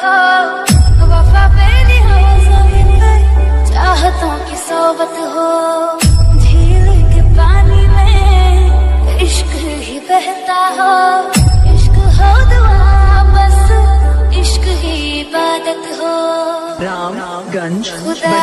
हो, वफा पे चाहतों की सोबत हो, झील के पानी में इश्क ही बहता हो, इश्क हो दुआ बस, इश्क ही इबादत हो। रामगंज खुदा